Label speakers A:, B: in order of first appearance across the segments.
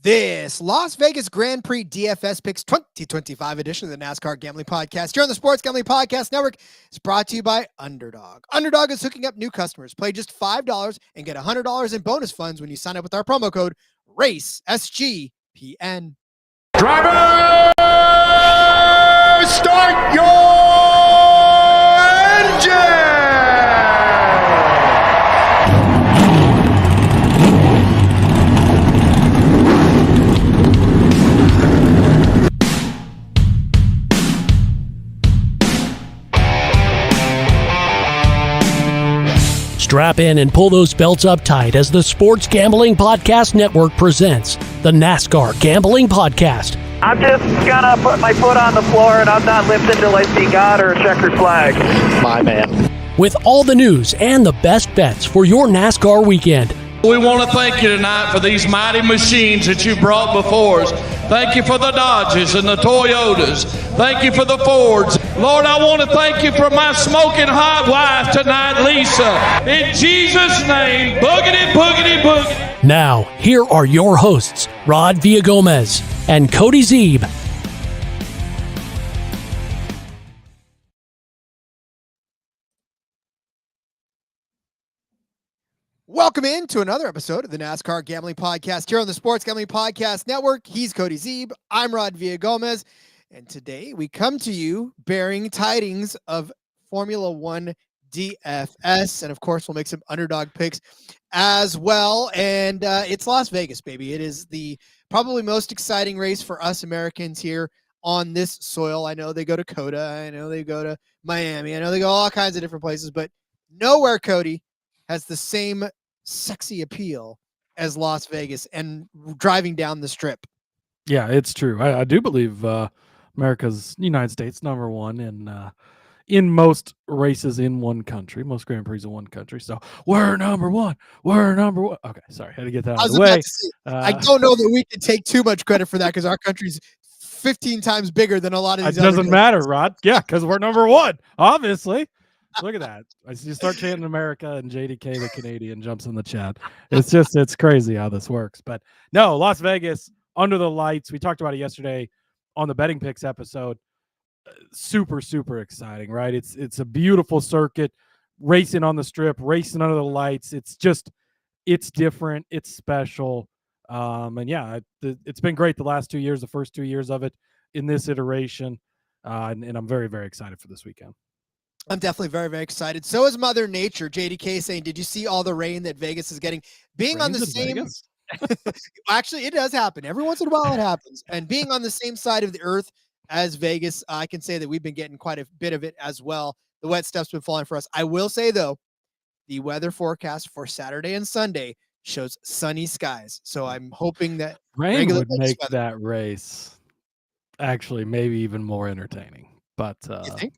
A: This Las Vegas Grand Prix DFS Picks 2025 edition of the NASCAR Gambling Podcast here on the Sports Gambling Podcast Network is brought to you by Underdog. Underdog is hooking up new customers. Play just $5 and get $100 in bonus funds when you sign up with our promo code RACESGPN.
B: Driver, start your engine!
C: Strap in and pull those belts up tight as the Sports Gambling Podcast Network presents the NASCAR Gambling Podcast.
D: I'm just gonna put my foot on the floor and I'm not lifting till I see God or a checkered flag.
B: My man.
C: With all the news and the best bets for your NASCAR weekend.
E: We want to thank you tonight for these mighty machines that you brought before us. Thank you for the Dodges and the Toyotas. Thank you for the Fords. Lord, I want to thank you for my smoking hot wife tonight, Lisa. In Jesus' name, boogity, boogity, boogity.
C: Now, here are your hosts, Rod Villagomez and Cody Zeeb.
A: Welcome in to another episode of the NASCAR Gambling Podcast here on the Sports Gambling Podcast Network. He's Cody Zeeb. I'm Rod Villagomez. And today we come to you bearing tidings of Formula One DFS. And of course, we'll make some underdog picks as well. And it's Las Vegas, baby. It is the probably most exciting race for us Americans here on this soil. I know they go to COTA. I know they go to Miami. I know they go all kinds of different places, but nowhere, Cody, has the same sexy appeal as Las Vegas and driving down the strip.
F: Yeah, it's true. I do believe America's United States number one in most races in one country, most Grand Prix in one country. So we're number one. We're number one. Okay, sorry, had to get that out of the way.
A: I don't know that we can take too much credit for that because our country's 15 times bigger than a lot of these.
F: It doesn't matter, Rod. Yeah, because we're number one, obviously. Look at that. You start chanting America and JDK, the Canadian, jumps in the chat. It's crazy how this works. But no, Las Vegas, under the lights. We talked about it yesterday on the betting picks episode. Super, super exciting, right? It's a beautiful circuit, racing on the strip, racing under the lights. It's different. It's special. And yeah, it's been great the last 2 years, the first 2 years of it in this iteration. And I'm very, very excited for this weekend.
A: I'm definitely very, very excited. So is Mother Nature. JDK saying, did you see all the rain that Vegas is getting? Being on the same... Actually, it does happen. Every once in a while it happens. And being on the same side of the earth as Vegas, I can say that we've been getting quite a bit of it as well. The wet stuff's been falling for us. I will say, though, the weather forecast for Saturday and Sunday shows sunny skies. So I'm hoping that
F: rain would make that race actually maybe even more entertaining. But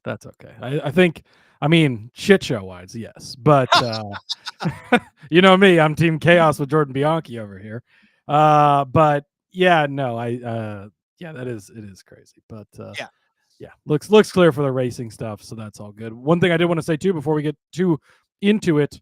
F: that's okay. I think, shit show wise, yes. But you know me, I'm Team Chaos with Jordan Bianchi over here. But yeah, no, it is crazy. But yeah, looks clear for the racing stuff, so that's all good. One thing I did want to say too before we get too into it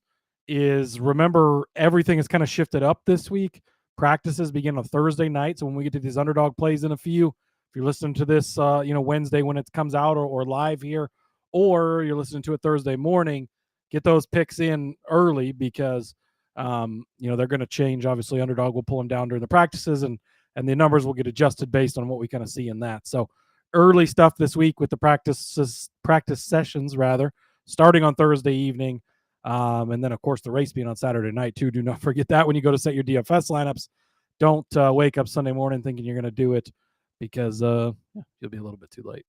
F: is remember everything is kind of shifted up this week. Practices begin on Thursday night, so when we get to these underdog plays in a few. If you're listening to this, Wednesday when it comes out or live here, or you're listening to it Thursday morning, get those picks in early because, they're going to change. Obviously, Underdog will pull them down during the practices and the numbers will get adjusted based on what we kind of see in that. So early stuff this week with the practice sessions, starting on Thursday evening. And then, of course, the race being on Saturday night, too. Do not forget that when you go to set your DFS lineups. Don't wake up Sunday morning thinking you're going to do it. Because you'll be a little bit too late.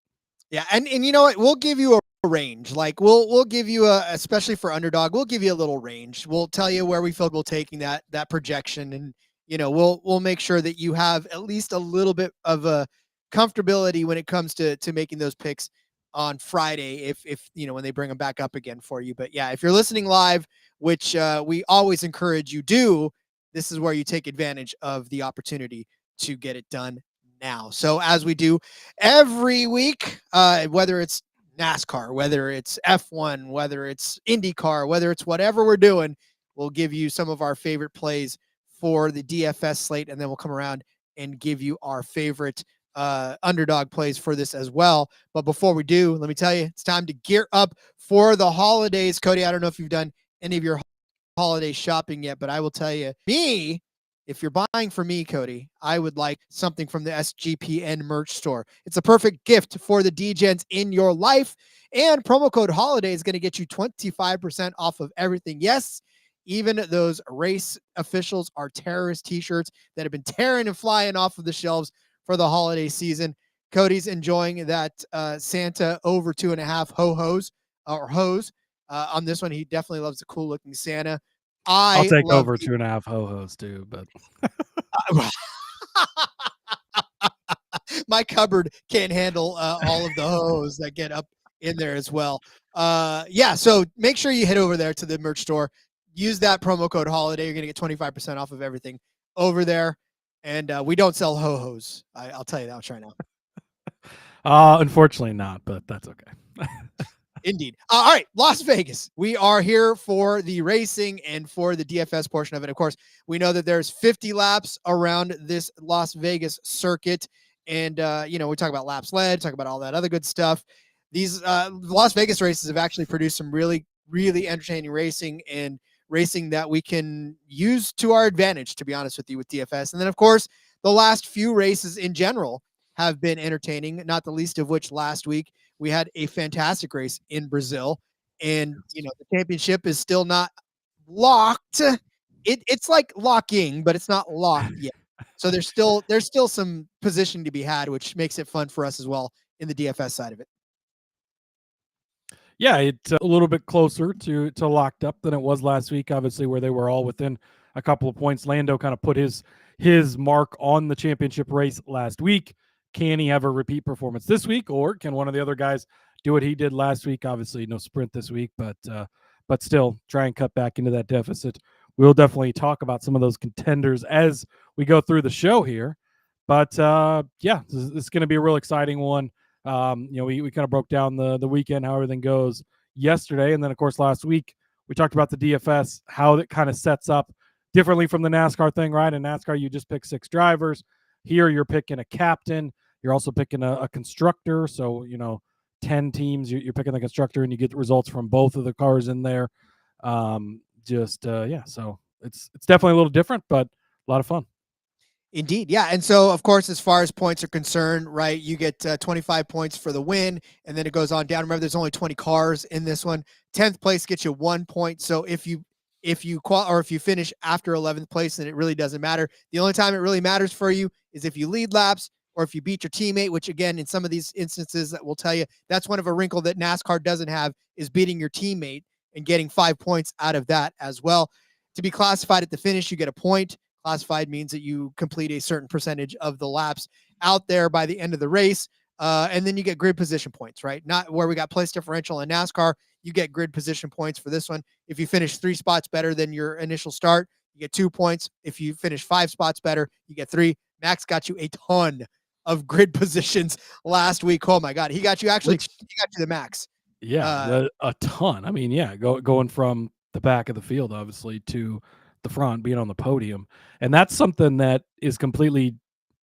A: Yeah, and you know what? We'll give you a range. Like we'll give you especially for Underdog, we'll give you a little range. We'll tell you where we feel we're taking that projection we'll make sure that you have at least a little bit of a comfortability when it comes to making those picks on Friday, if when they bring them back up again for you. But yeah, if you're listening live, which we always encourage you do, this is where you take advantage of the opportunity to get it done now. So as we do every week, whether it's NASCAR, whether it's F1, whether it's IndyCar, whether it's whatever we're doing, we'll give you some of our favorite plays for the DFS slate, and then we'll come around and give you our favorite underdog plays for this as well. But before we do, let me tell you, it's time to gear up for the holidays. Cody, I don't know if you've done any of your holiday shopping yet, but I will tell you, if you're buying for me, Cody, I would like something from the SGPN merch store. It's a perfect gift for the DGens in your life. And promo code HOLIDAY is going to get you 25% off of everything. Yes, even those race officials are terrorist t-shirts that have been tearing and flying off of the shelves for the holiday season. Cody's enjoying that Santa over 2.5 hose. On this one, he definitely loves the cool looking Santa.
F: I'll take over 2.5 ho-hos too, but
A: my cupboard can't handle all of the hose that get up in there as well. So make sure you head over there to the merch store. Use that promo code HOLIDAY. You're going to get 25% off of everything over there. And we don't sell ho-hos. I'll tell you that right now.
F: Unfortunately not, but that's okay.
A: Indeed. All right, Las Vegas. We are here for the racing and for the DFS portion of it. Of course, we know that there's 50 laps around this Las Vegas circuit. And, we talk about laps led, talk about all that other good stuff. These Las Vegas races have actually produced some really, really entertaining racing and racing that we can use to our advantage, to be honest with you, with DFS. And then, of course, the last few races in general have been entertaining, not the least of which last week we had a fantastic race in Brazil. And, the championship is still not locked. It's like locking, but it's not locked yet. So there's still some positioning to be had, which makes it fun for us as well in the DFS side of it.
F: Yeah, it's a little bit closer to locked up than it was last week, obviously, where they were all within a couple of points. Lando kind of put his mark on the championship race last week. Can he have a repeat performance this week, or can one of the other guys do what he did last week? Obviously, no sprint this week, but still try and cut back into that deficit. We'll definitely talk about some of those contenders as we go through the show here. But this is going to be a real exciting one. We kind of broke down the weekend, how everything goes yesterday. And then, of course, last week, we talked about the DFS, how it kind of sets up differently from the NASCAR thing, right? In NASCAR, you just pick 6 drivers. Here, you're picking a captain. You're also picking a constructor. So, 10 teams, you're picking the constructor, and you get the results from both of the cars in there. So it's definitely a little different, but a lot of fun.
A: Indeed. Yeah. And so, of course, as far as points are concerned, right, you get 25 points for the win, and then it goes on down. Remember, there's only 20 cars in this one. 10th place gets you 1 point. So if you finish after 11th place, then it really doesn't matter. The only time it really matters for you is if you lead laps or if you beat your teammate, which, again, in some of these instances that we'll tell you, that's one of a wrinkle that NASCAR doesn't have, is beating your teammate and getting 5 points out of that as well. To be classified at the finish, you get a point. Classified means that you complete a certain percentage of the laps out there by the end of the race. And then you get grid position points, right? Not where we got place differential in NASCAR. You get grid position points for this one. If you finish 3 spots better than your initial start, you get 2 points. If you finish 5 spots better, you get 3. Max got you a ton of grid positions last week. Oh my God. He got you the max.
F: Yeah, a ton. I mean, going from the back of the field, obviously, to the front, being on the podium. And that's something that is completely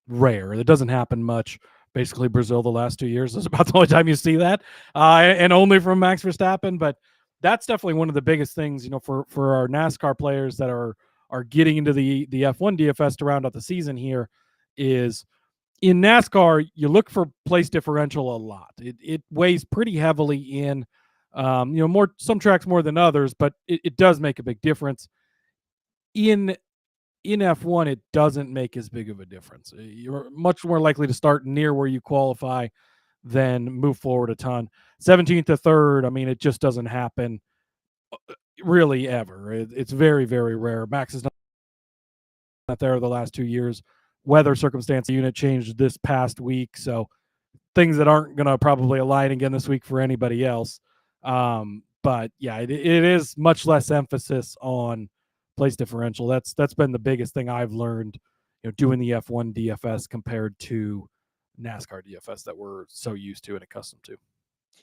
F: rare. It doesn't happen much. Basically, Brazil the last 2 years is about the only time you see that, and only from Max Verstappen. But that's definitely one of the biggest things, for our NASCAR players that are getting into the F1 DFS to round out the season here. Is in NASCAR, you look for place differential a lot. It weighs pretty heavily in, some tracks more than others, but it does make a big difference. In F1, it doesn't make as big of a difference. You're much more likely to start near where you qualify than move forward a ton. 17th to 3rd, I mean, it just doesn't happen really ever. It's very, very rare. Max is not there the last 2 years. Weather circumstance unit changed this past week, so things that aren't going to probably align again this week for anybody else. But yeah, it is much less emphasis on place differential. That's been the biggest thing I've learned, doing the F1 DFS compared to NASCAR DFS that we're so used to and accustomed to.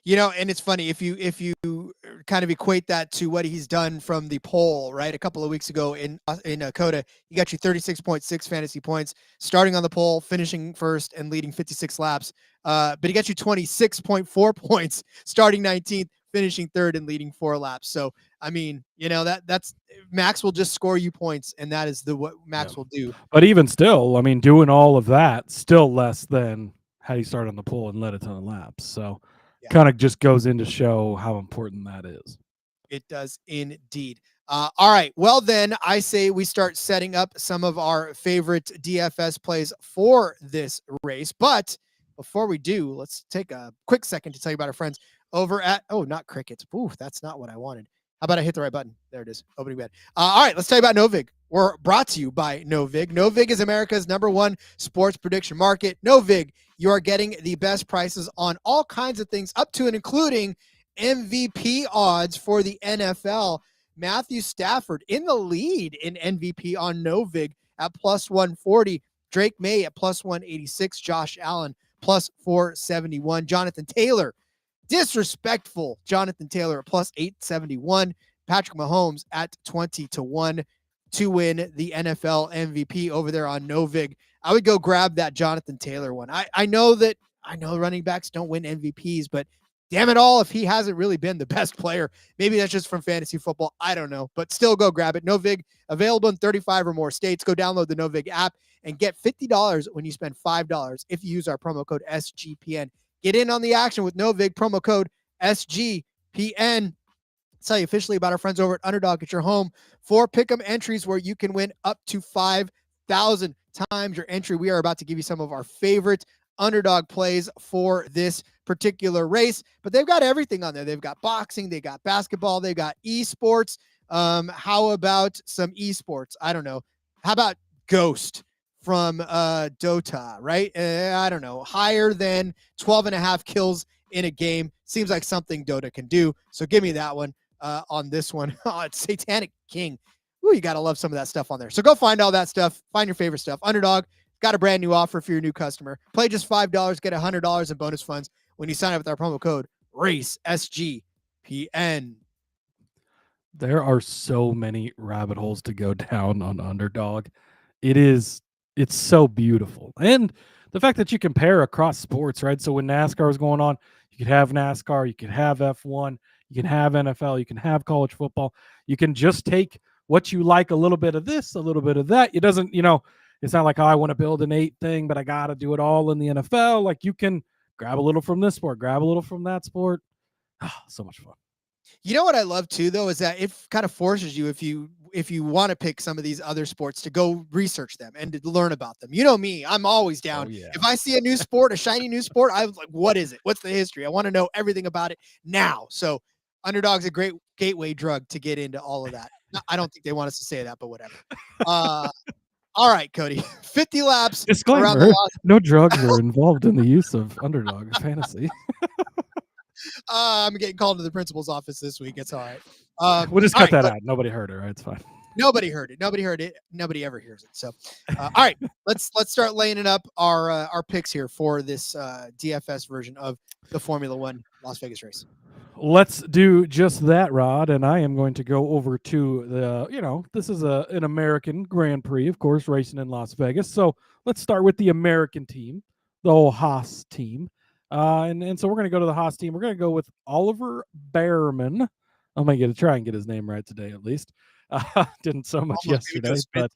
A: And it's funny if you kind of equate that to what he's done from the poll, right? A couple of weeks ago in Coda, he got you 36.6 fantasy points, starting on the pole, finishing first, and leading 56 laps. But he got you 26.4 points, starting 19th, finishing third, and leading 4 laps. So I mean, that's Max will just score you points, and that is what Max will do.
F: But even still, I mean, doing all of that, still less than how you start on the pole and led a ton of laps. So. Yeah. Kind of just goes in to show how important that is.
A: It does indeed. All right. Well, then I say we start setting up some of our favorite DFS plays for this race. But before we do, let's take a quick second to tell you about our friends over at, not Crickets. Ooh, that's not what I wanted. How about I hit the right button? There it is. Opening bed. All right. Let's tell you about Novig. We're brought to you by Novig. Novig is America's #1 sports prediction market. Novig, you are getting the best prices on all kinds of things, up to and including MVP odds for the NFL. Matthew Stafford in the lead in MVP on Novig at +140. Drake May at +186. Josh Allen +471. Jonathan Taylor, disrespectful Jonathan Taylor at +871. Patrick Mahomes at 20-1 to win the NFL MVP over there on Novig. I would go grab that Jonathan Taylor one. I know running backs don't win MVPs, but damn it all, if he hasn't really been the best player, maybe that's just from fantasy football. I don't know, but still go grab it. Novig, available in 35 or more states. Go download the Novig app and get $50 when you spend $5 if you use our promo code SGPN. Get in on the action with Novig, promo code SGPN. Tell you officially about our friends over at Underdog. It's your home for pick'em entries where you can win up to 5,000 times your entry. We are about to give you some of our favorite Underdog plays for this particular race, but they've got everything on there. They've got boxing, they got basketball, they got esports. How about some esports? I don't know. How about Ghost from Dota, right? I don't know. Higher than 12.5 kills in a game. Seems like something Dota can do. So give me that one on this one. It's Satanic King. Ooh, you got to love some of that stuff on there. So go find all that stuff. Find your favorite stuff. Underdog got a brand new offer for your new customer. Play just $5, get $100 in bonus funds when you sign up with our promo code RACESGPN.
F: There are so many rabbit holes to go down on Underdog. It's so beautiful. And the fact that you compare across sports, right? So when NASCAR was going on, you could have NASCAR, you could have F1, you can have NFL, you can have college football. You can just take what you like, a little bit of this, a little bit of that. It doesn't, it's not like, I want to build an 8 thing, but I got to do it all in the NFL. Like, you can grab a little from this sport, grab a little from that sport. So much fun.
A: You know what I love too, though, is that it kind of forces you, if you want to pick some of these other sports, to go research them and to learn about them. You know me, I'm always down.
F: Oh, yeah.
A: If I see a new sport, a shiny new sport, I was like, what is it? What's the history? I want to know everything about it now. So Underdog's a great gateway drug to get into all of that. I don't think they want us to say that, but whatever. All right, Cody. 50 laps.
F: Disclaimer,
A: around the
F: no drugs are involved in the use of Underdog fantasy.
A: I'm getting called to the principal's office this week. It's all right.
F: We'll just cut that out. Nobody heard it, right? It's fine.
A: Nobody heard it. Nobody heard it. Nobody ever hears it. So, all right, let's start laying it up our picks here for this DFS version of the Formula One Las Vegas race.
F: Let's do just that, Rod. And I am going to go over to the, this is an American Grand Prix, of course, racing in Las Vegas. So let's start with the American team, the old Haas team. And so we're going to go to the Haas team. We're going to go with Oliver Bearman. I'm going to try and get his name right today, at least. Didn't so much yesterday, but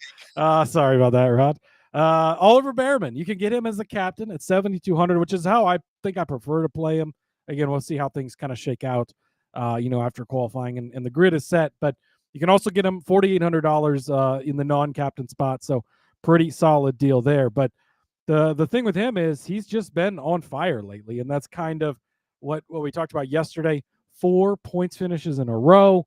F: sorry about that, Rod. Oliver Bearman, you can get him as the captain at 7,200, which is how I think I prefer to play him. Again, we'll see how things kind of shake out, after qualifying, and the grid is set. But you can also get him $4,800 in the non-captain spot, so pretty solid deal there. But the thing with him is he's just been on fire lately, and that's kind of what we talked about yesterday. 4 points finishes in a row.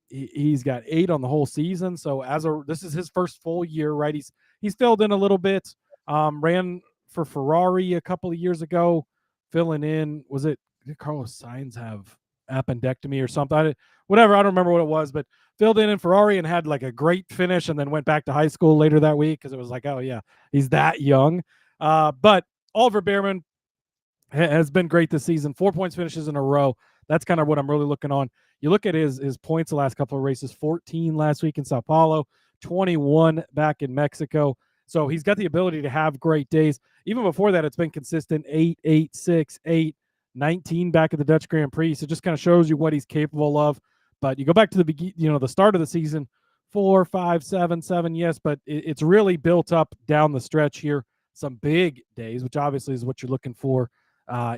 F: he's got 8 on the whole season. So this is his first full year, right? He's filled in a little bit. Ran for Ferrari a couple of years ago, filling in. Did Carlos Sainz have appendectomy or something? I don't remember what it was, but filled in Ferrari and had like a great finish, and then went back to high school later that week because it was like, oh yeah, he's that young. But Oliver Bearman has been great this season. 4 points finishes in a row. That's kind of what I'm really looking on. You look at his points the last couple of races: 14 last week in Sao Paulo, 21 back in Mexico. So he's got the ability to have great days. Even before that, it's been consistent: 8, 8, 6, 8, 19 back at the Dutch Grand Prix. So it just kind of shows you what he's capable of. But you go back to the start of the season, 4, 5, 7, 7, yes, but it's really built up down the stretch here. Some big days, which obviously is what you're looking for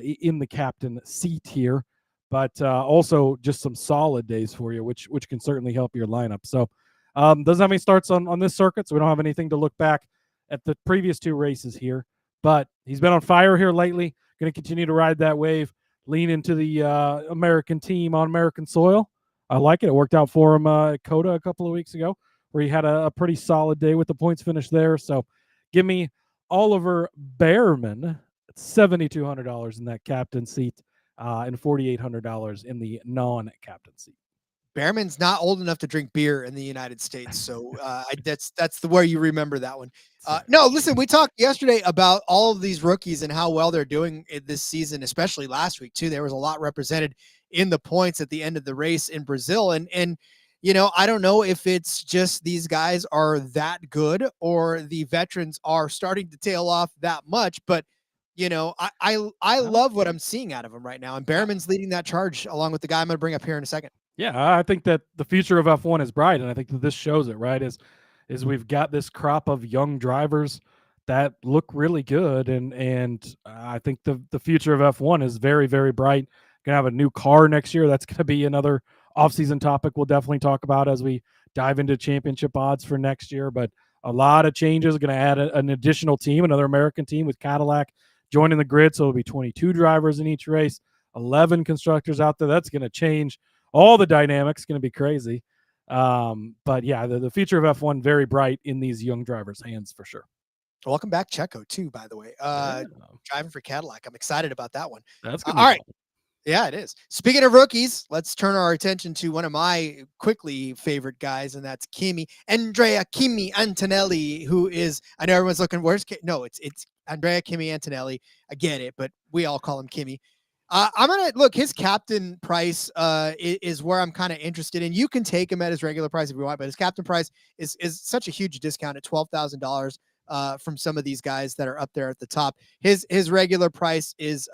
F: in the captain seat here, but also just some solid days for you, which can certainly help your lineup. So doesn't have any starts on this circuit, so we don't have anything to look back at the previous 2 races here. But he's been on fire here lately. Going to continue to ride that wave, lean into the American team on American soil. I like it. It worked out for him at Coda a couple of weeks ago, where he had a pretty solid day with the points finish there. So give me Oliver Bearman at $7,200 in that captain seat and $4,800 in the non-captain seat.
A: Bearman's not old enough to drink beer in the United States, so that's the way you remember that one. No, listen, we talked yesterday about all of these rookies and how well they're doing this season, especially last week too. There was a lot represented in the points at the end of the race in Brazil, and I don't know if it's just these guys are that good or the veterans are starting to tail off that much, but I love what I'm seeing out of him right now, and Bearman's leading that charge along with the guy I'm going to bring up here in a second.
F: Yeah, I think that the future of F1 is bright, and I think that this shows it, right? Is we've got this crop of young drivers that look really good, and I think the future of F1 is very, very bright. Going to have a new car next year. That's going to be another off-season topic we'll definitely talk about as we dive into championship odds for next year. But a lot of changes. Going to add an additional team, another American team with Cadillac joining the grid, so it'll be 22 drivers in each race, 11 constructors out there. That's going to change all the dynamics. Going to be crazy. But yeah, the future of F1 very bright in these young drivers' hands for sure.
A: Welcome back, Checo, too, by the way. Driving for Cadillac. I'm excited about that one.
F: That's
A: all right. Yeah, it is. Speaking of rookies, let's turn our attention to one of my quickly favorite guys, and that's Kimi Antonelli, who is, I know everyone's looking, it's Andrea Kimi Antonelli. I get it, but we all call him Kimi. I'm going to look, his captain price is where I'm kind of interested in. You can take him at his regular price if you want, but his captain price is such a huge discount at $12,000 from some of these guys that are up there at the top. His regular price is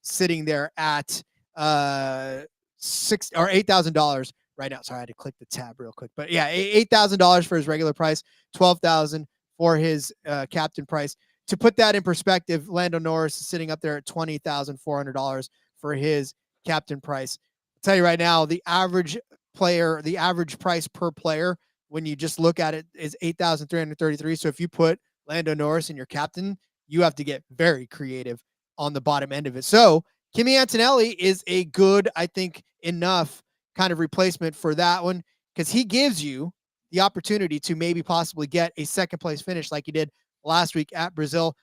A: sitting there at $8,000 right now. Sorry, I had to click the tab real quick, but yeah, $8,000 for his regular price, $12,000 for his captain price. To put that in perspective, Lando Norris is sitting up there at $20,400 for his captain price. I'll tell you right now, the average price per player, when you just look at it, is $8,333. So if you put Lando Norris in your captain, you have to get very creative on the bottom end of it. So Kimi Antonelli is a good, I think, enough kind of replacement for that one, because he gives you the opportunity to maybe possibly get a second place finish like he did last week at Brazil.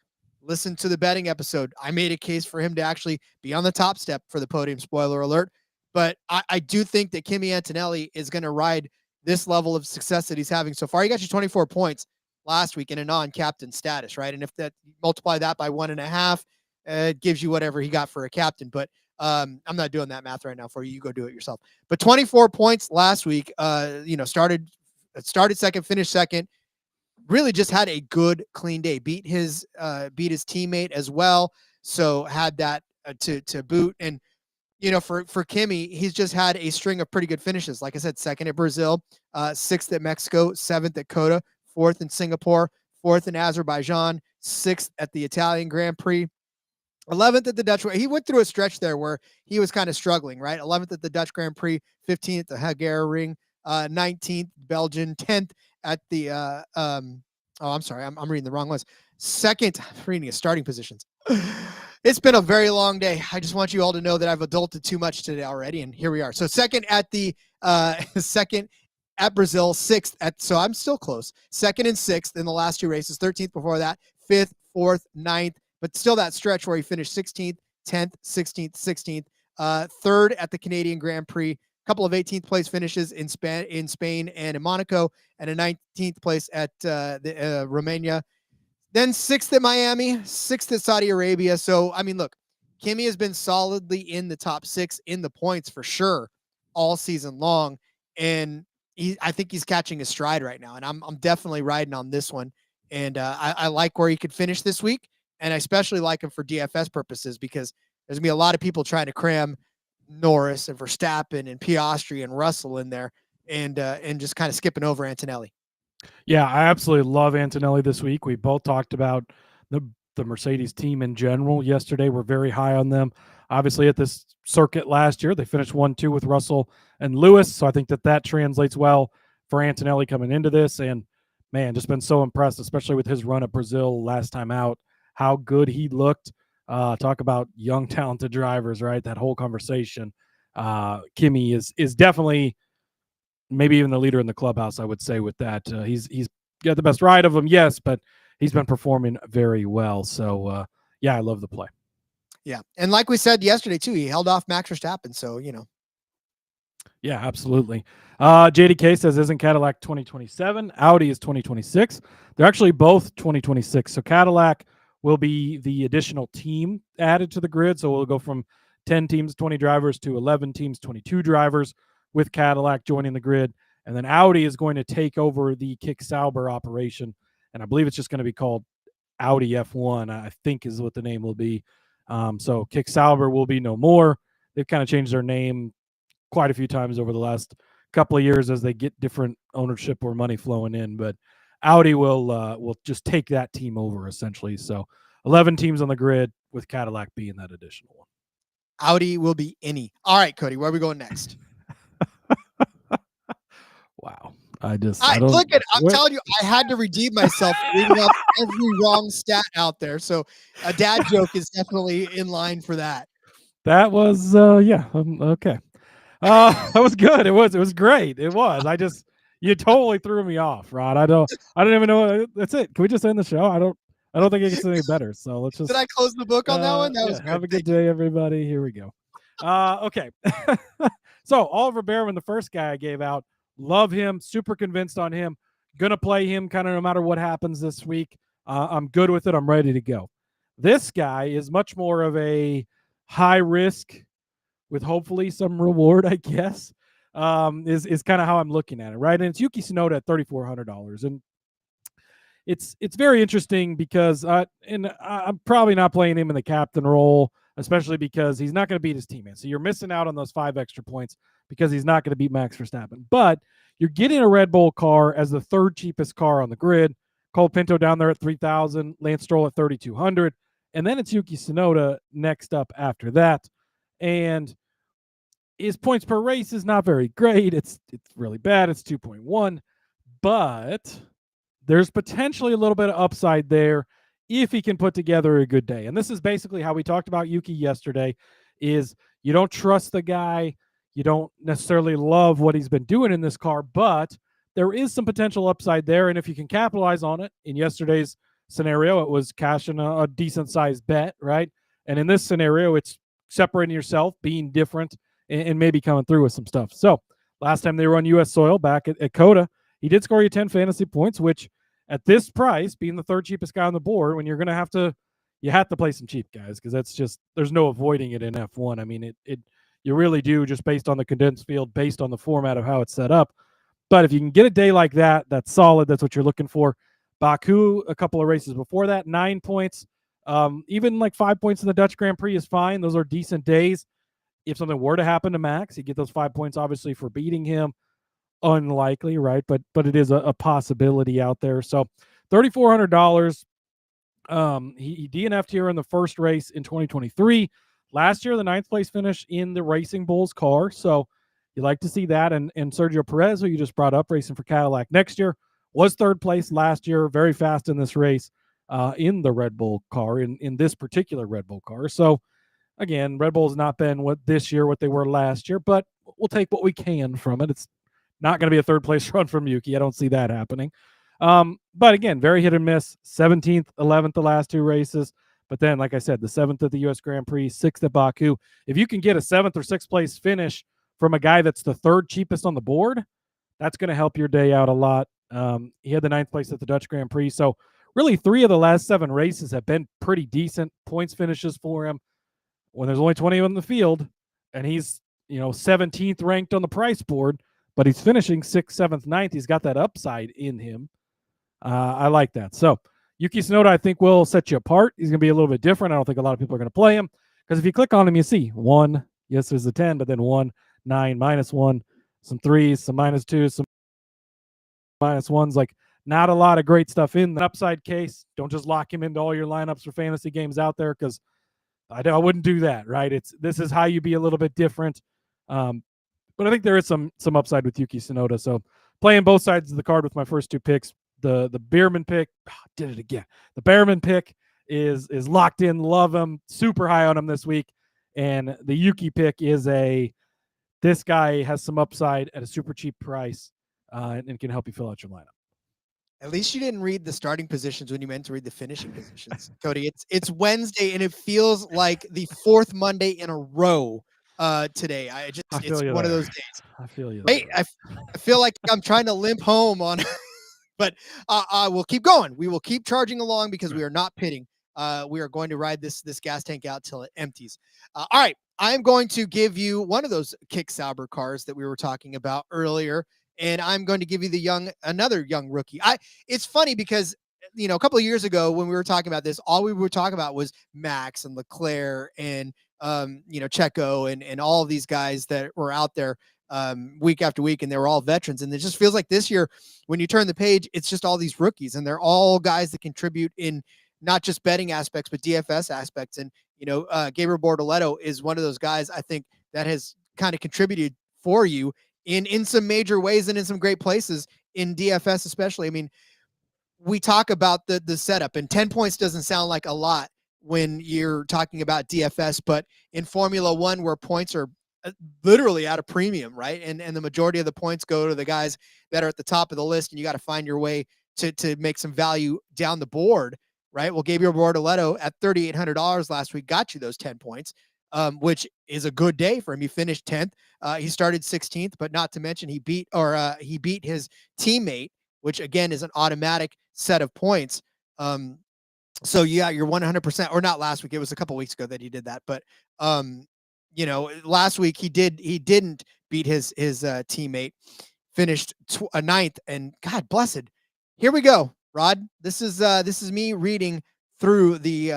A: Listen to the betting episode. I made a case for him to actually be on the top step for the podium, spoiler alert. But I do think that Kimi Antonelli is going to ride this level of success that he's having so far. He got you 24 points last week in a non-captain status, right? And if that multiply that by 1.5, it gives you whatever he got for a captain. But I'm not doing that math right now for you. You go do it yourself. But 24 points last week, started second, finished second. Really just had a good, clean day. Beat his teammate as well. So had that to boot. And, for Kimi, he's just had a string of pretty good finishes. Like I said, second at Brazil, 6th at Mexico, 7th at Coda, 4th in Singapore, 4th in Azerbaijan, 6th at the Italian Grand Prix, 11th at the Dutch. He went through a stretch there where he was kind of struggling, right? 11th at the Dutch Grand Prix, 15th at the Hungary, 19th Belgian, 10th at the I'm sorry, I'm reading the wrong ones. Second, I'm reading his starting positions. It's been a very long day. I just want you all to know that I've adulted too much today already, and here we are. So second at the second at Brazil, sixth so I'm still close. Second and sixth in the last two races, 13th before that, fifth, fourth, ninth, but still that stretch where he finished 16th, 10th, 16th, 16th, third at the Canadian Grand Prix, a couple of 18th place finishes in Spain and in Monaco, and a 19th place at Romania. Then sixth at Miami, sixth at Saudi Arabia. So, I mean, look, Kimi has been solidly in the top six in the points for sure all season long. And I think he's catching his stride right now. And I'm definitely riding on this one. And I like where he could finish this week. And I especially like him for DFS purposes because there's going to be a lot of people trying to cram Norris and Verstappen and Piastri and Russell in there and just kind of skipping over Antonelli.
F: Yeah, I absolutely love Antonelli this week. We both talked about the Mercedes team in general yesterday. We're very high on them. Obviously, at this circuit last year, they finished 1-2 with Russell and Lewis. So I think that translates well for Antonelli coming into this. And, man, just been so impressed, especially with his run at Brazil last time out, how good he looked. Talk about young, talented drivers, right? That whole conversation. Kimi is definitely maybe even the leader in the clubhouse, I would say, with that. He's got the best ride of them, yes, but he's been performing very well. So, yeah, I love the play.
A: Yeah, and like we said yesterday, too, he held off Max Verstappen, so,
F: Yeah, absolutely. JDK says, isn't Cadillac 2027? Audi is 2026. They're actually both 2026. So Cadillac will be the additional team added to the grid. So we'll go from 10 teams, 20 drivers to 11 teams, 22 drivers with Cadillac joining the grid. And then Audi is going to take over the Kick Sauber operation. And I believe it's just going to be called Audi F1, I think is what the name will be. So Kick Sauber will be no more. They've kind of changed their name quite a few times over the last couple of years as they get different ownership or money flowing in. But Audi will just take that team over essentially. So 11 teams on the grid with Cadillac being that additional one.
A: Audi will be any. All right, Cody, where are we going next?
F: Wow.
A: I'm telling you, I had to redeem myself reading up every wrong stat out there. So a dad joke is definitely in line for that.
F: That was, okay. That was good. It was great. It was. You totally threw me off, Rod. I don't even know. That's it. Can we just end the show? I don't think it gets any better. So let's just.
A: Did I close the book on that one? That was good.
F: Have a good day, everybody. Here we go. Okay. So Oliver Behrman, the first guy I gave out, love him. Super convinced on him. Gonna play him kind of no matter what happens this week. I'm good with it. I'm ready to go. This guy is much more of a high risk with hopefully some reward, I guess. Is kind of how I'm looking at it, right? And it's Yuki Tsunoda at $3,400, and it's very interesting because I'm probably not playing him in the captain role, especially because he's not going to beat his teammate. So you're missing out on those 5 extra points because he's not going to beat Max Verstappen. But you're getting a Red Bull car as the third cheapest car on the grid. Cole Pinto down there at $3,000, Lance Stroll at $3,200, and then it's Yuki Tsunoda next up after that. And his points per race is not very great. It's really bad. It's 2.1, but there's potentially a little bit of upside there if he can put together a good day. And this is basically how we talked about Yuki yesterday, is you don't trust the guy. You don't necessarily love what he's been doing in this car, but there is some potential upside there. And if you can capitalize on it, in yesterday's scenario, it was cashing a decent sized bet, right? And in this scenario, it's separating yourself, being different, and maybe coming through with some stuff. So last time they were on U.S. soil back at COTA, he did score you 10 fantasy points, which at this price, being the third cheapest guy on the board, when you're going to you have to play some cheap guys, because that's just, there's no avoiding it in F1. I mean, you really do, just based on the condensed field, based on the format of how it's set up. But if you can get a day like that, that's solid. That's what you're looking for. Baku, a couple of races before that, 9 points. Even like 5 points in the Dutch Grand Prix is fine. Those are decent days. If something were to happen to Max, you get those 5 points, obviously, for beating him. Unlikely, right? But it is a possibility out there. So $3,400. He DNF'd here in the first race in 2023. Last year, the 9th place finish in the Racing Bulls car. So you like to see that. And Sergio Perez, who you just brought up, racing for Cadillac next year, was 3rd place last year, very fast in this race in the Red Bull car, in this particular Red Bull car. So again, Red Bull's not been what they were last year, but we'll take what we can from it. It's not going to be a third place run from Yuki. I don't see that happening. But again, very hit and miss. 17th, 11th, the last 2 races. But then, like I said, the 7th at the U.S. Grand Prix, 6th at Baku. If you can get a 7th or 6th place finish from a guy that's the 3rd cheapest on the board, that's going to help your day out a lot. He had the 9th place at the Dutch Grand Prix. So really 3 of the last 7 races have been pretty decent points finishes for him when there's only 20 of them in the field. And he's, 17th ranked on the price board, but he's finishing 6th, 7th, 9th. He's got that upside in him. I like that. So Yuki Tsunoda, I think, will set you apart. He's going to be a little bit different. I don't think a lot of people are going to play him because if you click on him, you see 1, yes, there's a 10, but then 1, 9, -1, some 3s, some -2s, some -1s. Like, not a lot of great stuff in the upside case. Don't just lock him into all your lineups for fantasy games out there because I wouldn't do that, right? This is how you be a little bit different. But I think there is some upside with Yuki Tsunoda. So playing both sides of the card with my first 2 picks. The Bierman pick, did it again. The Bierman pick is locked in. Love him. Super high on him this week. And the Yuki pick is this guy has some upside at a super cheap price and can help you fill out your lineup.
A: At least you didn't read the starting positions when you meant to read the finishing positions, Cody. It's Wednesday and it feels like the 4th Monday in a row today. It's one of those days.
F: I feel you.
A: Wait, I feel like I'm trying to limp home on. But we'll keep going. We will keep charging along because we are not pitting. We are going to ride this gas tank out till it empties. All right. I'm going to give you one of those Kick Sauber cars that we were talking about earlier, and I'm going to give you another young rookie. It's funny because, a couple of years ago when we were talking about this, all we were talking about was Max and Leclerc and, Checo and all of these guys that were out there week after week, and they were all veterans. And it just feels like this year, when you turn the page, it's just all these rookies, and they're all guys that contribute in not just betting aspects, but DFS aspects. And, Gabriel Bortoleto is one of those guys, I think, that has kind of contributed for you in some major ways and in some great places in DFS, especially. I mean, we talk about the setup, and 10 points doesn't sound like a lot when you're talking about DFS, but in Formula One, where points are literally at a premium, right? And the majority of the points go to the guys that are at the top of the list, and you got to find your way to make some value down the board, right? Well, Gabriel Bortoleto at $3,800 last week got you those 10 points, which is a good day for him. He finished 10th. He started 16th, but not to mention he beat his teammate, which again is an automatic set of points. So yeah, you're 100%, or not last week. It was a couple weeks ago that he did that, but last week he didn't beat his teammate, finished 9th, and God blessed. Here we go, Rod. This is me reading through the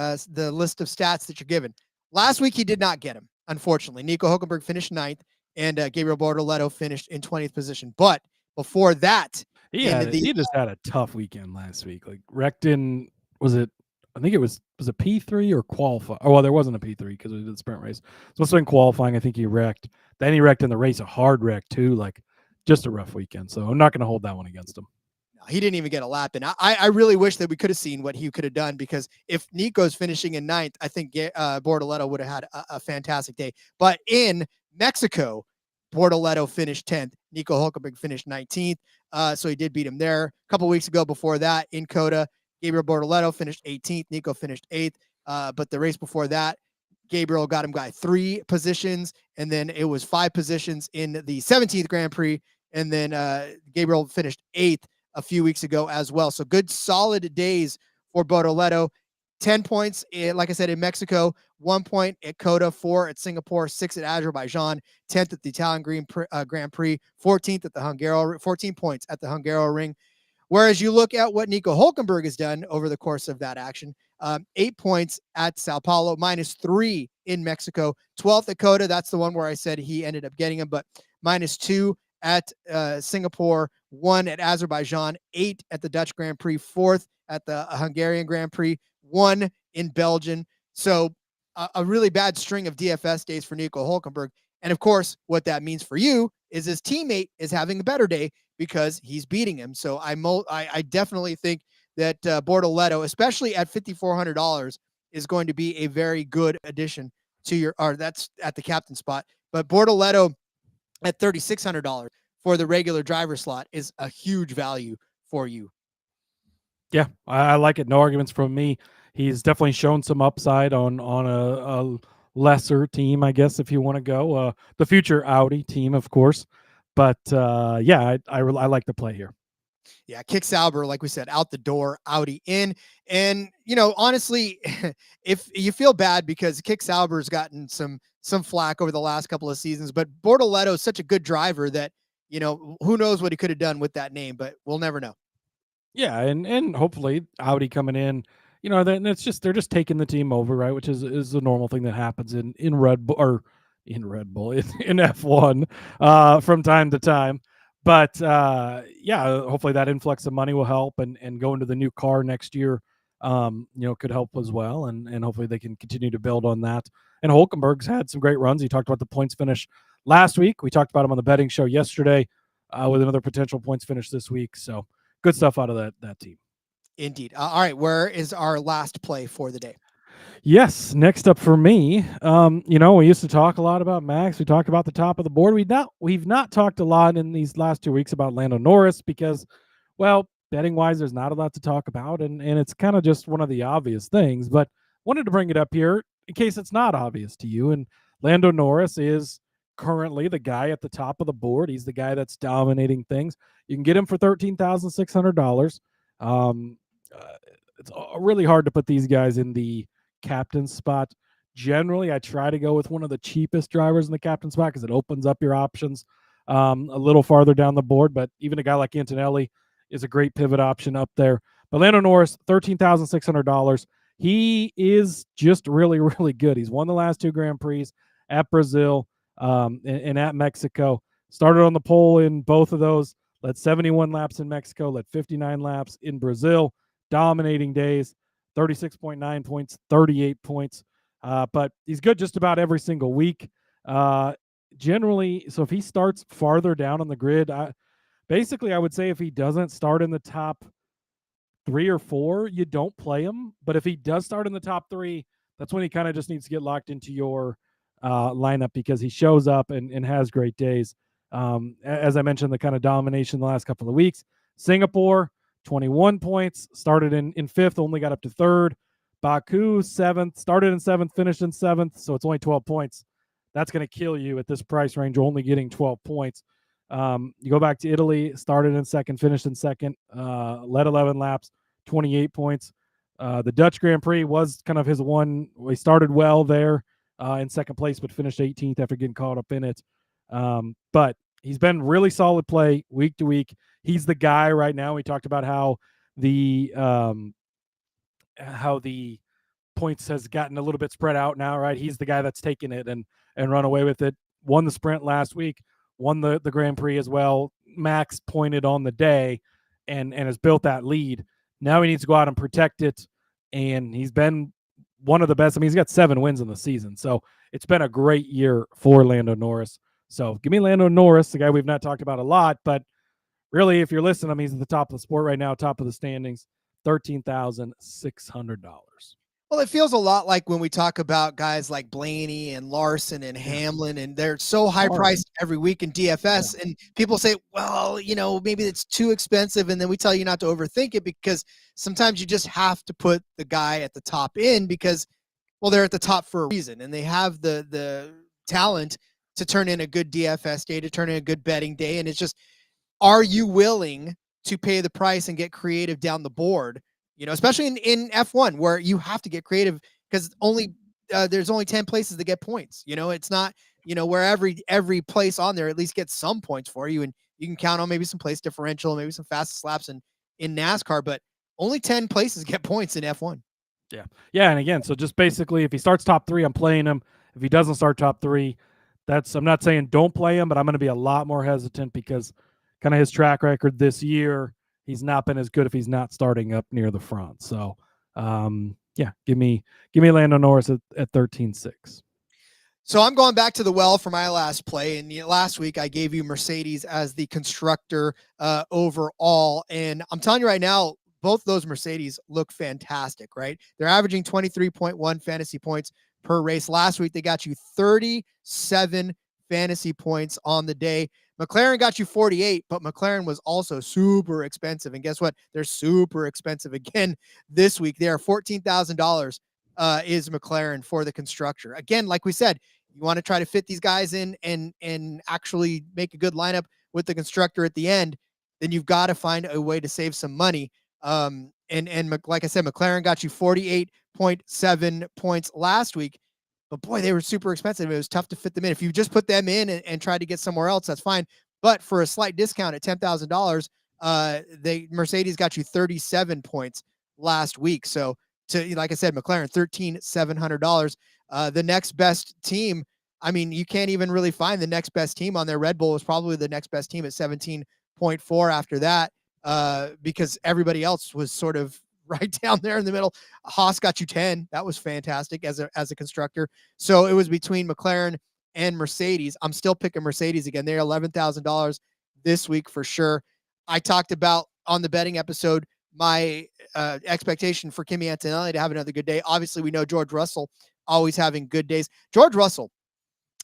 A: list of stats that you're given. Last week he did not get him, unfortunately. Nico Hülkenberg finished 9th, and Gabriel Bortoleto finished in 20th position. But before that,
F: he just had a tough weekend last week. Like, wrecked in, I think it was a P3 or qualify. Oh, well, there wasn't a P3 because we did the sprint race. So it's been qualifying. I think he wrecked. Then he wrecked in the race, a hard wreck too. Like, just a rough weekend. So I'm not going to hold that one against him.
A: He didn't even get a lap in. I really wish that we could have seen what he could have done, because if Nico's finishing in 9th, I think Bortoleto would have had a fantastic day. But in Mexico, Bortoleto finished 10th. Nico Hülkenberg finished 19th. So he did beat him there. A couple weeks ago before that in Coda, Gabriel Bortoleto finished 18th. Nico finished 8th. But the race before that, Gabriel got him by 3 positions, and then it was 5 positions in the 17th Grand Prix. And then Gabriel finished 8th a few weeks ago as well. So good, solid days for Bortoleto. 10 points, like I said, in Mexico, 1 point at Coda, 4 at Singapore, 6 at Azerbaijan, 10th at the Italian Grand Prix, 14th at the Hungaroring, 14 points at the Hungaroring. Whereas you look at what Nico Hülkenberg has done over the course of that action, 8 points at Sao Paulo, -3 in Mexico, 12th at Coda. That's the one where I said he ended up getting him, but -2 at Singapore, 1 at Azerbaijan, 8 at the Dutch Grand Prix, 4th at the Hungarian Grand Prix, 1 in Belgium. So a really bad string of DFS days for Nico Hülkenberg. And of course, what that means for you is his teammate is having a better day because he's beating him. So I definitely think that Bortoleto, especially at $5,400, is going to be a very good addition that's at the captain spot. But Bortoleto at $3,600 for the regular driver slot is a huge value for you.
F: Yeah, I like it. No arguments from me. He's definitely shown some upside on a lesser team, I guess, if you want to go. The future Audi team, of course. But yeah, I like the play here.
A: Yeah, Kick Sauber, like we said, out the door, Audi in. And, honestly, if you feel bad because Kick Sauber's gotten some flack over the last couple of seasons, but Bortoleto is such a good driver that, who knows what he could have done with that name, but we'll never know.
F: Yeah, and hopefully Audi coming in, then they're just taking the team over, right? Which is the normal thing that happens in Red Bull or in F1 from time to time. But yeah, hopefully that influx of money will help, and go into the new car next year, could help as well, and hopefully they can continue to build on that. And Hulkenberg's had some great runs. He talked about the points finish last week. We talked about him on the betting show yesterday, with another potential points finish this week. So good stuff out of that team.
A: Indeed. All right, where is our last play for the day?
F: Yes, next up for me, we used to talk a lot about Max. We talked about the top of the board. We've not talked a lot in these last 2 weeks about Lando Norris because, well, betting wise, there's not a lot to talk about, and it's kind of just one of the obvious things. But wanted to bring it up here in case it's not obvious to you. And Lando Norris is currently the guy at the top of the board. He's the guy that's dominating things. You can get him for $13,600. It's really hard to put these guys in the captain spot. Generally, I try to go with one of the cheapest drivers in the captain spot because it opens up your options a little farther down the board. But even a guy like Antonelli is a great pivot option up there. But Lando Norris, $13,600. He is just really, really good. He's won the last 2 Grand Prix at Brazil and at Mexico. Started on the pole in both of those. Led 71 laps in Mexico. Led 59 laps in Brazil. Dominating days. 36.9 points, 38 points. But he's good just about every single week. Generally, so if he starts farther down on the grid, I would say if he doesn't start in the top 3 or 4, you don't play him. But if he does start in the top 3, that's when he kind of just needs to get locked into your lineup because he shows up and has great days. As I mentioned, the kind of domination the last couple of weeks. Singapore, 21 points, started in 5th, only got up to 3rd. Baku, 7th, started in 7th, finished in 7th, so it's only 12 points. That's going to kill you at this price range, only getting 12 points. You go back to Italy, started in 2nd, finished in 2nd, led 11 laps, 28 points. The Dutch Grand Prix was kind of his one. He started well there in 2nd place, but finished 18th after getting caught up in it. But he's been really solid play week to week. He's the guy right now. We talked about how the points has gotten a little bit spread out now, right? He's the guy that's taken it and run away with it. Won the sprint last week, won the Grand Prix as well. Max pointed on the day and has built that lead. Now he needs to go out and protect it, and he's been one of the best. I mean, he's got 7 wins in the season, so it's been a great year for Lando Norris. So give me Lando Norris, the guy we've not talked about a lot, but really, if you're listening to him, he's at the top of the sport right now, top of the standings, $13,600.
A: Well, it feels a lot like when we talk about guys like Blaney and Larson and Hamlin, and they're so high priced every week in DFS. And people say, well, maybe it's too expensive. And then we tell you not to overthink it because sometimes you just have to put the guy at the top in because, well, they're at the top for a reason and they have the talent to turn in a good DFS day, to turn in a good betting day. And it's just, are you willing to pay the price and get creative down the board? Especially in F1 where you have to get creative because there's only 10 places to get points. It's not, where every place on there at least gets some points for you. And you can count on maybe some place differential, maybe some fastest laps in NASCAR, but only 10 places get points in F1.
F: Yeah. Yeah. And again, so just basically if he starts top 3, I'm playing him. If he doesn't start top 3, I'm not saying don't play him, but I'm going to be a lot more hesitant because kind of his track record this year, he's not been as good if he's not starting up near the front. So, yeah, give me Lando Norris at 13.6.
A: So I'm going back to the well for my last play. And last week I gave you Mercedes as the constructor overall. And I'm telling you right now, both those Mercedes look fantastic, right? They're averaging 23.1 fantasy points per race. Last week, they got you 37 fantasy points on the day. McLaren got you 48, but McLaren was also super expensive. And guess what? They're super expensive again this week. They are $14,000 is McLaren for the Constructor. Again, like we said, you want to try to fit these guys in and actually make a good lineup with the Constructor at the end, then you've got to find a way to save some money. And like I said, McLaren got you 48.7 points last week. But boy, they were super expensive. It was tough to fit them in. If you just put them in and try to get somewhere else, that's fine. But for a slight discount at $10,000, Mercedes got you 37 points last week. So like I said, McLaren $13,700. The next best team, I mean, you can't even really find the next best team on there. Red Bull was probably the next best team at 17.4 after that, because everybody else was sort of right down there in the middle. Haas got you 10. That was fantastic as a Constructor. So it was between McLaren and Mercedes. I'm still picking Mercedes again. They're $11,000 this week for sure. I talked about on the betting episode my expectation for Kimi Antonelli to have another good day. Obviously, we know George Russell always having good days. George Russell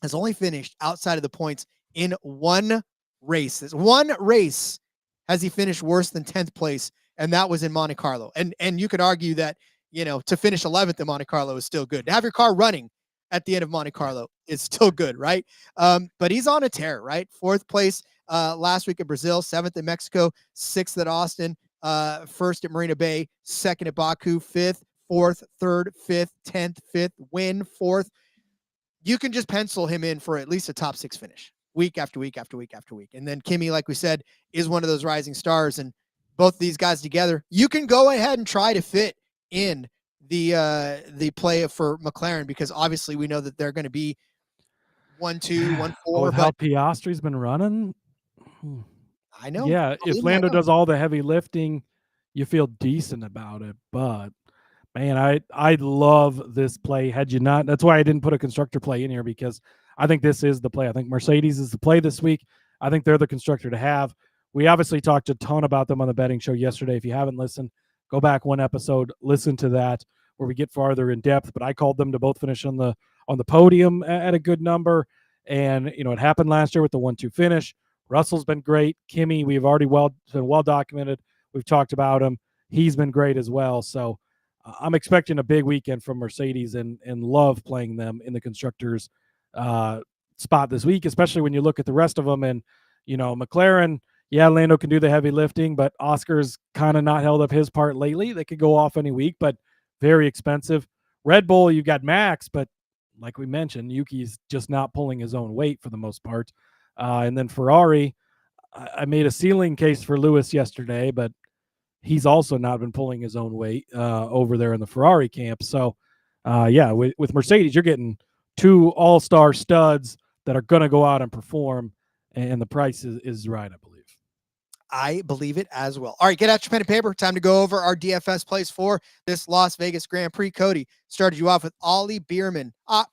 A: has only finished outside of the points in one race. This one race has he finished worse than 10th place, and that was in Monte Carlo. And you could argue that, to finish 11th in Monte Carlo is still good. To have your car running at the end of Monte Carlo is still good, right? But he's on a tear, right? 4th place last week at Brazil, 7th in Mexico, 6th at Austin, 1st at Marina Bay, 2nd at Baku, 5th, 4th, 3rd, 5th, 10th, 5th, win, 4th. You can just pencil him in for at least a top 6 finish week after week after week after week. And then Kimi, like we said, is one of those rising stars. And both these guys together, you can go ahead and try to fit in the play for McLaren, because obviously we know that they're going to be 1-2, 1-4.
F: With how Piastri's been running,
A: I know.
F: Yeah, if Lando does all the heavy lifting, you feel decent about it. But man, I love this play. Had you not, that's why I didn't put a Constructor play in here, because I think this is the play. I think Mercedes is the play this week. I think they're the Constructor to have. We obviously talked a ton about them on the betting show yesterday. If you haven't listened, go back one episode, listen to that, where we get farther in depth. But I called them to both finish on the podium at a good number. And, it happened last year with the 1-2 finish. Russell's been great. Kimi, we've already been well documented. We've talked about him. He's been great as well. So I'm expecting a big weekend from Mercedes and love playing them in the Constructors spot this week, especially when you look at the rest of them. And, McLaren, yeah, Lando can do the heavy lifting, but Oscar's kind of not held up his part lately. They could go off any week, but very expensive. Red Bull, you got Max, but like we mentioned, Yuki's just not pulling his own weight for the most part. And then Ferrari, I made a ceiling case for Lewis yesterday, but he's also not been pulling his own weight over there in the Ferrari camp. So, with Mercedes, you're getting 2 all-star studs that are going to go out and perform, and the price is right, I believe.
A: I believe it as well. All right, get out your pen and paper. Time to go over our DFS plays for this Las Vegas Grand Prix. Cody started you off with Ollie Beerman.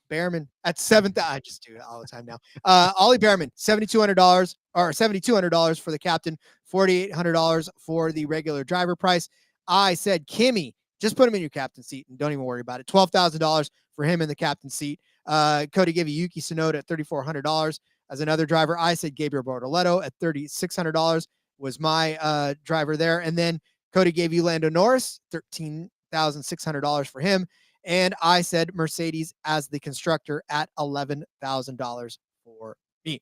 A: Beerman at 7th. I just do it all the time now. Ollie Beerman, $7,200 or $7,200 for the captain, $4,800 for the regular driver price. I said Kimi, just put him in your captain seat and don't even worry about it. $12,000 for him in the captain seat. Cody gave you Yuki Tsunoda at $3,400 as another driver. I said Gabriel Bortoleto at $3,600. Was my driver there. And then Cody gave you Lando Norris, $13,600 for him. And I said Mercedes as the Constructor at $11,000 for me.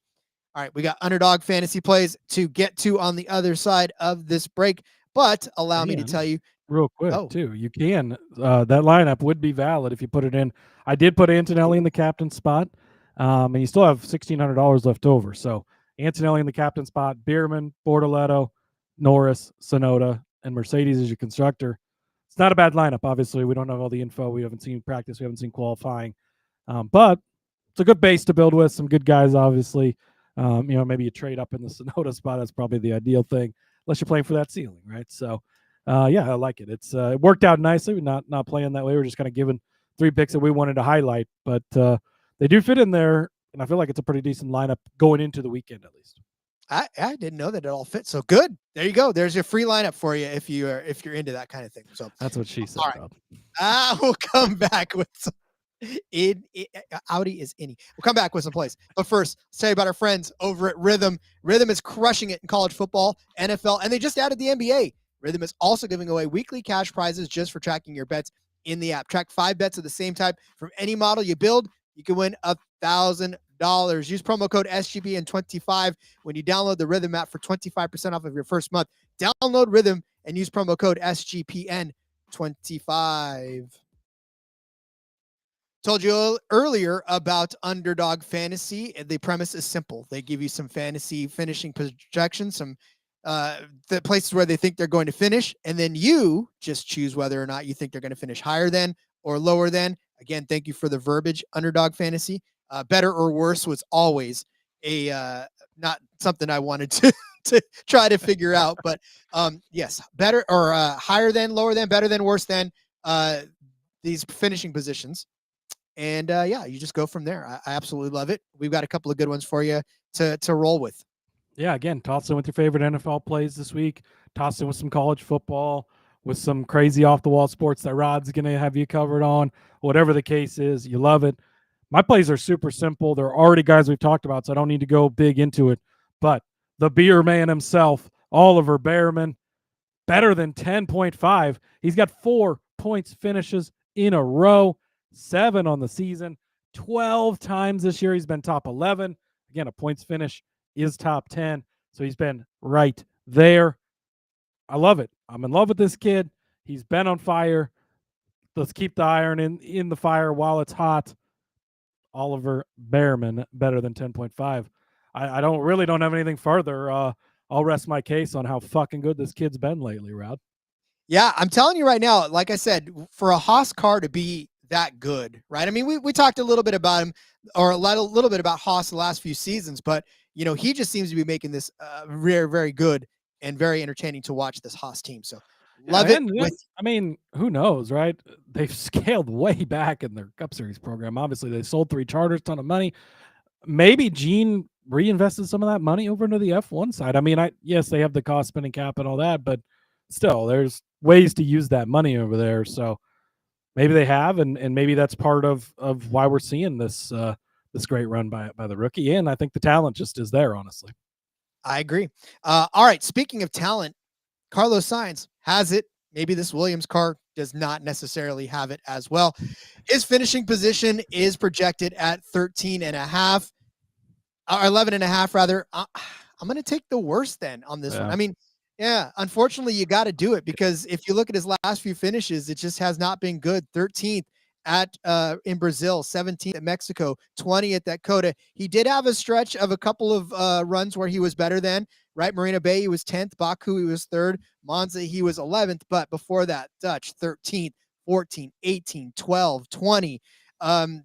A: All right, we got Underdog fantasy plays to get to on the other side of this break, but allow me to tell you
F: real quick too. You can, that lineup would be valid if you put it in. I did put Antonelli in the captain spot, and you still have $1,600 left over. So Antonelli in the captain spot, Beerman, Bortoleto, Norris, Tsunoda, and Mercedes as your Constructor. It's not a bad lineup. Obviously, we don't have all the info. We haven't seen practice. We haven't seen qualifying. But it's a good base to build with. Some good guys, obviously. Maybe you trade up in the Tsunoda spot. That's probably the ideal thing, unless you're playing for that ceiling, right? So, I like it. It's it worked out nicely. We're not playing that way. We're just kind of giving 3 picks that we wanted to highlight. But they do fit in there. And I feel like it's a pretty decent lineup going into the weekend, at least.
A: I didn't know that it all fit. So good. There you go. There's your free lineup for you if you're into that kind of thing. So
F: that's what she said.
A: All right. We'll come back with Audi is innie. We'll come back with some plays. But first, let's tell you about our friends over at Rhythm. Rhythm is crushing it in college football, NFL, and they just added the NBA. Rhythm is also giving away weekly cash prizes just for tracking your bets in the app. Track 5 bets of the same type from any model you build. You can win $1,000. Use promo code SGPN25 when you download the Rhythm app for 25% off of your first month. Download Rhythm and use promo code SGPN25. Told you earlier about Underdog Fantasy. The premise is simple. They give you some fantasy finishing projections, some the places where they think they're going to finish, and then you just choose whether or not you think they're going to finish higher than or lower than. Again, thank you for the verbiage, Underdog Fantasy. Better or worse was always a not something I wanted to try to figure out, but yes, better or higher than, lower than, better than, worse than these finishing positions. And yeah, you just go from there. I absolutely love it. We've got a couple of good ones for you to roll with.
F: Yeah, again, toss in with your favorite NFL plays this week. Toss in with some college football, with some crazy off-the-wall sports that Rod's going to have you covered on. Whatever the case is, you love it. My plays are super simple. They're already guys we've talked about, so I don't need to go big into it. But the beer man himself, Oliver Bearman, better than 10.5. He's got 4 points finishes in a row, 7 on the season, 12 times this year. He's been top 11. Again, a points finish is top 10. So he's been right there. I love it. I'm in love with this kid. He's been on fire. Let's keep the iron in the fire while it's hot. Oliver Bearman, better than 10.5. I don't have anything further. I'll rest my case on how fucking good this kid's been lately, Rod.
A: Yeah, I'm telling you right now, like I said, for a Haas car to be that good, right? I mean, we talked a little bit about him, or a little bit about Haas the last few seasons, but you know, he just seems to be making this very, very good and very entertaining to watch, this Haas team. So love it.
F: I mean, who knows, right? They've scaled way back in their Cup Series program. Obviously, they sold 3 charters, ton of money. Maybe Gene reinvested some of that money over into the F1 side. I mean, yes, they have the cost spending cap and all that, but still, there's ways to use that money over there. So maybe they have, and maybe that's part of why we're seeing this this great run by the rookie. And I think the talent just is there, honestly.
A: I agree. All right. Speaking of talent, Carlos Sainz has it. Maybe this Williams car does not necessarily have it as well. His finishing position is projected at 13.5, or 11.5 rather. I'm going to take the worst then on this one. I mean, yeah, unfortunately you got to do it, because if you look at his last few finishes, it just has not been good. 13th at in Brazil, 17th at Mexico, 20th at Coda. He did have a stretch of a couple of runs where he was better than, right? Marina Bay, he was 10th. Baku, he was 3rd. Monza, he was 11th. But before that, Dutch, 13th, 14, 18, 12, 20.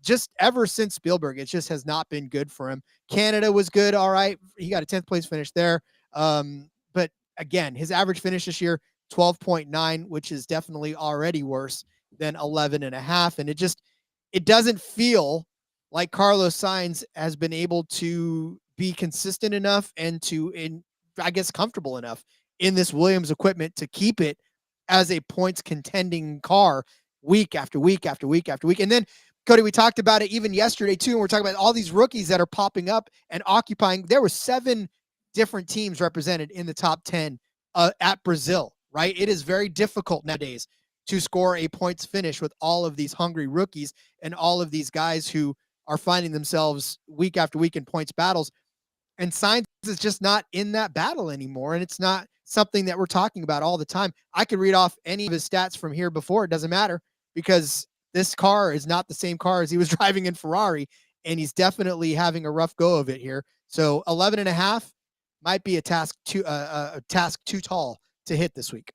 A: Just ever since Spielberg, it just has not been good for him. Canada was good. All right. He got a 10th place finish there. But again, his average finish this year, 12.9, which is definitely already worse than 11.5. And it doesn't feel like Carlos Sainz has been able to be consistent enough and I guess comfortable enough in this Williams equipment to keep it as a points contending car week after week after week after week. And then, Cody, we talked about it even yesterday too, and we're talking about all these rookies that are popping up and occupying. There were 7 different teams represented in the top 10 at Brazil, right? It is very difficult nowadays to score a points finish with all of these hungry rookies and all of these guys who are finding themselves week after week in points battles. And Sainz is just not in that battle anymore. And it's not something that we're talking about all the time. I could read off any of his stats from here before. It doesn't matter, because this car is not the same car as he was driving in Ferrari. And he's definitely having a rough go of it here. So 11.5 might be a task too tall to hit this week.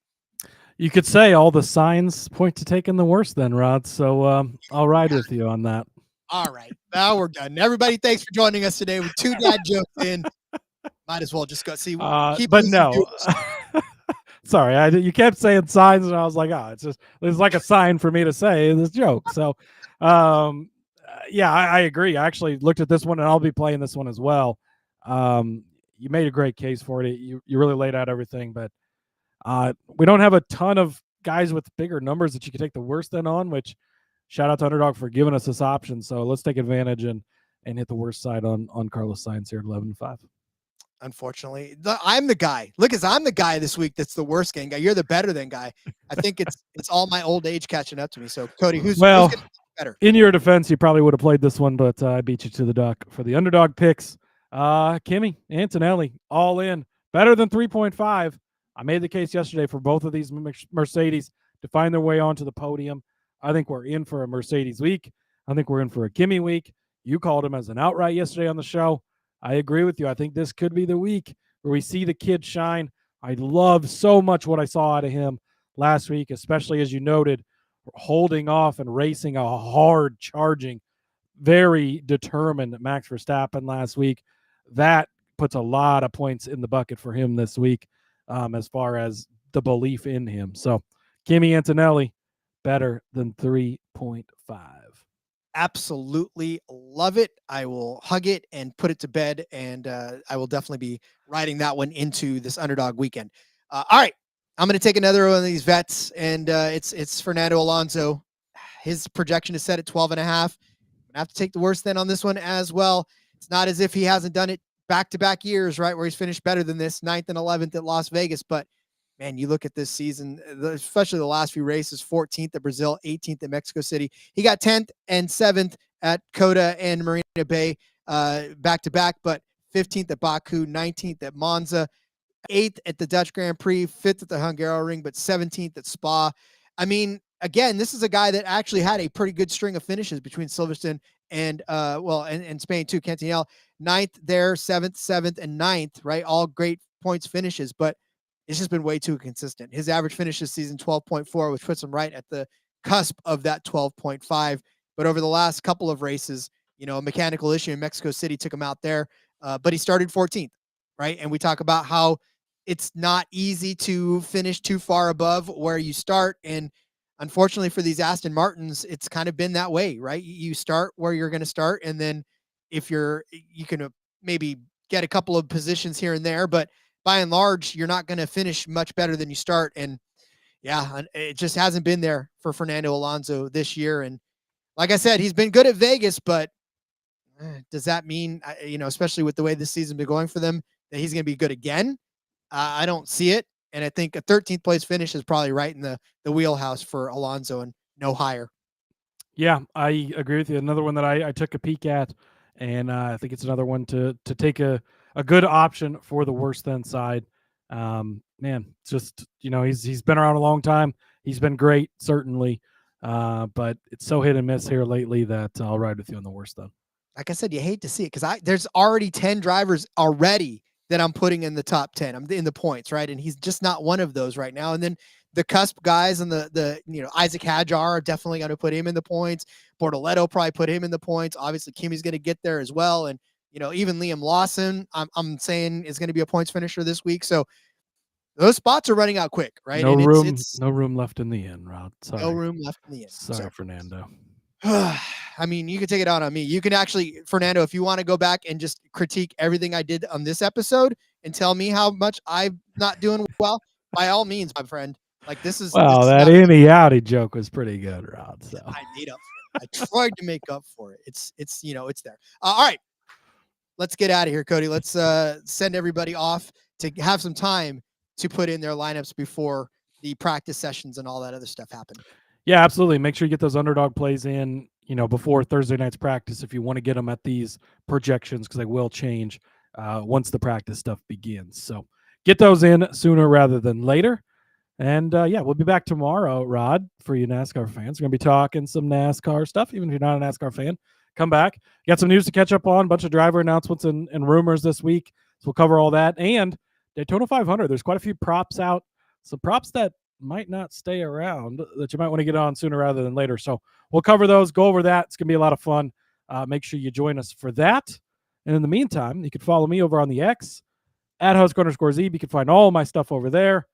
F: You could say all the signs point to taking the worst then, Rod. So I'll ride with you on that.
A: All right. Now we're done. Everybody, thanks for joining us today with 2 dad jokes in. Might as well just go see.
F: But no. Sorry, you kept saying signs, and I was like, it's like a sign for me to say this joke. So, yeah, I agree. I actually looked at this one, and I'll be playing this one as well. You made a great case for it. You really laid out everything, but we don't have a ton of guys with bigger numbers that you could take the worst then on, which shout out to Underdog for giving us this option. So let's take advantage and hit the worst side on Carlos Sainz here at 11-5.
A: Unfortunately, I'm the guy. Lucas, I'm the guy this week that's the worst game guy. You're the better than guy. I think it's all my old age catching up to me. So, Cody, who's gonna be better? In your defense, you probably would have played this one, but I beat you to the duck. For the Underdog picks, Kimi Antonelli, all in, better than 3.5. I made the case yesterday for both of these Mercedes to find their way onto the podium. I think we're in for a Mercedes week. I think we're in for a Kimi week. You called him as an outright yesterday on the show. I agree with you. I think this could be the week where we see the kid shine. I love so much what I saw out of him last week, especially as you noted, holding off and racing a hard charging, very determined Max Verstappen last week. That puts a lot of points in the bucket for him this week as far as the belief in him. So Kimi Antonelli, better than 3.5. Absolutely love it. I will hug it and put it to bed, and I will definitely be riding that one into this Underdog weekend. All right, I'm going to take another one of these vets, and it's Fernando Alonso. His projection is set at 12.5. I'm going to have to take the worst then on this one as well. It's not as if he hasn't done it back-to-back years, right, where he's finished better than this, 9th and 11th at Las Vegas, but man, you look at this season, especially the last few races, 14th at Brazil, 18th at Mexico City. He got 10th and 7th at Coda and Marina Bay back-to-back, but 15th at Baku, 19th at Monza, 8th at the Dutch Grand Prix, 5th at the Hungaroring, but 17th at Spa. I mean, again, this is a guy that actually had a pretty good string of finishes between Silverstone and Spain too, Cantinel. 9th there, 7th, and 9th, right? All great points finishes, but it's just been way too consistent. His average finish this season, 12.4, which puts him right at the cusp of that 12.5. But over the last couple of races, a mechanical issue in Mexico City took him out there, but he started 14th, right? And we talk about how it's not easy to finish too far above where you start. And unfortunately for these Aston Martins, it's kind of been that way, right? You start where you're going to start. And then if you can maybe get a couple of positions here and there, but by and large, you're not going to finish much better than you start. And yeah, it just hasn't been there for Fernando Alonso this year. And like I said, he's been good at Vegas, but does that mean, especially with the way this season's been going for them, that he's going to be good again? I don't see it. And I think a 13th place finish is probably right in the wheelhouse for Alonso and no higher.
F: Yeah, I agree with you. Another one that I took a peek at, and I think it's another one to take a good option for the worse than side. Man, just, he's been around a long time. He's been great, certainly. But it's so hit and miss here lately that I'll ride with you on the worst than.
A: Like I said, you hate to see it because there's already 10 drivers already that I'm putting in the top 10. I'm in the points, right? And he's just not one of those right now. And then the cusp guys and the Isaac Hadjar are definitely going to put him in the points. Bortoleto probably put him in the points. Obviously, Kimi's going to get there as well. And even Liam Lawson, I'm saying is going to be a points finisher this week. So those spots are running out quick, right?
F: No room left in the end, Rod. Sorry.
A: No room left in the end.
F: Sorry, Fernando.
A: I mean, you can take it out on me. You can actually, Fernando, if you want to go back and just critique everything I did on this episode and tell me how much I'm not doing well, by all means, my friend. Like this is.
F: Well, that Amy Audi joke was pretty good, Rod. So
A: I made up for it. I tried to make up for it. It's there. All right. Let's get out of here, Cody. Let's send everybody off to have some time to put in their lineups before the practice sessions and all that other stuff happen.
F: Yeah, absolutely. Make sure you get those Underdog plays in, before Thursday night's practice if you want to get them at these projections because they will change once the practice stuff begins. So get those in sooner rather than later. And we'll be back tomorrow, Rod, for you NASCAR fans. We're going to be talking some NASCAR stuff, even if you're not a NASCAR fan. Come back. Got some news to catch up on, a bunch of driver announcements and rumors this week. So we'll cover all that. And Daytona 500, there's quite a few props out. Some props that might not stay around that you might want to get on sooner rather than later. So we'll cover those, go over that. It's going to be a lot of fun. Make sure you join us for that. And in the meantime, you can follow me over on the X at @Husker_Zeeb. You can find all my stuff over there.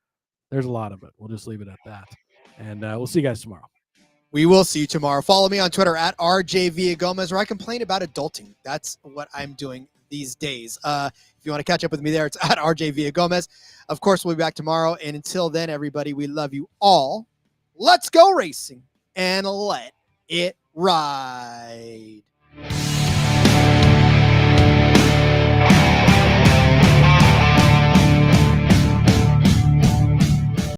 F: There's a lot of it. We'll just leave it at that. And we'll see you guys tomorrow.
A: We will see you tomorrow. Follow me on Twitter at RJ Villagomez, where I complain about adulting. That's what I'm doing these days. If you want to catch up with me there, it's at RJ Villagomez. Of course, we'll be back tomorrow. And until then, everybody, we love you all. Let's go racing and let it ride.